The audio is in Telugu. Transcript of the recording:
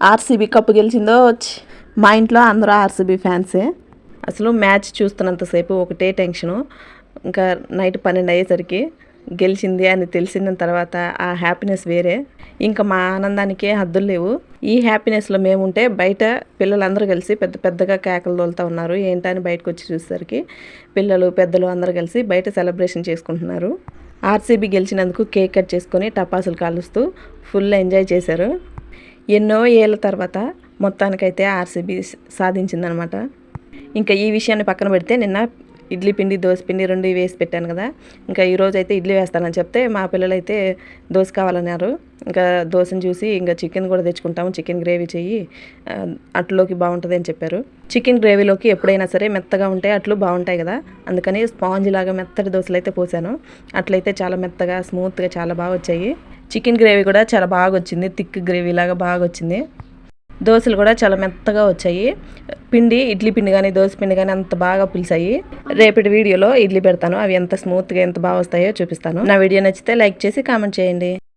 ఆర్సీబీ కప్పు గెలిచిందో మా ఇంట్లో అందరూ ఆర్సీబీ ఫ్యాన్సే. అసలు మ్యాచ్ చూస్తున్నంతసేపు ఒకటే టెన్షను. ఇంకా నైట్ 12 అయ్యేసరికి గెలిచింది అని తెలిసిన తర్వాత ఆ హ్యాపీనెస్ వేరే. ఇంకా మా ఆనందానికే హద్దులు లేవు. ఈ హ్యాపీనెస్లో మేముంటే బయట పిల్లలందరూ కలిసి పెద్ద పెద్దగా కేకలు తోలుతూ ఉన్నారు. ఏంటని బయటకు వచ్చి చూసేసరికి పిల్లలు పెద్దలు అందరూ కలిసి బయట సెలబ్రేషన్ చేసుకుంటున్నారు. ఆర్సీబీ గెలిచినందుకు కేక్ కట్ చేసుకొని టపాసులు కాలుస్తూ ఫుల్ ఎంజాయ్ చేశారు. ఎన్నో ఏళ్ళ తర్వాత మొత్తానికైతే ఆర్సీబీ సాధించిందనమాట. ఇంకా ఈ విషయాన్ని పక్కన పెడితే నిన్న ఇడ్లీ పిండి దోశ పిండి 2 వేసి పెట్టాను కదా. ఇంకా ఈరోజు అయితే ఇడ్లీ వేస్తానని చెప్తే మా పిల్లలు అయితే దోశ కావాలన్నారు. ఇంకా దోశను చూసి ఇంకా చికెన్ కూడా తెచ్చుకుంటాము, చికెన్ గ్రేవీ చెయ్యి, అట్లోకి బాగుంటుంది అని చెప్పారు. చికెన్ గ్రేవీలోకి ఎప్పుడైనా సరే మెత్తగా ఉంటే అట్లు బాగుంటాయి కదా. అందుకని స్పాంజ్ లాగా మెత్తటి దోశలు అయితే పోసాను. అట్లయితే చాలా మెత్తగా స్మూత్గా చాలా బాగా వచ్చాయి. చికెన్ గ్రేవీ కూడా చాలా బాగా వచ్చింది, థిక్ గ్రేవీ లాగా బాగా వచ్చింది. దోశలు కూడా చాలా మెత్తగా వచ్చాయి. పిండి ఇడ్లీ పిండి కానీ దోశ పిండి కానీ అంత బాగా పులిసాయి. రేపటి వీడియోలో ఇడ్లీ పెడతాను, అవి ఎంత స్మూత్గా ఎంత బాగా వస్తాయో చూపిస్తాను. నా వీడియో నచ్చితే లైక్ చేసి కామెంట్ చేయండి.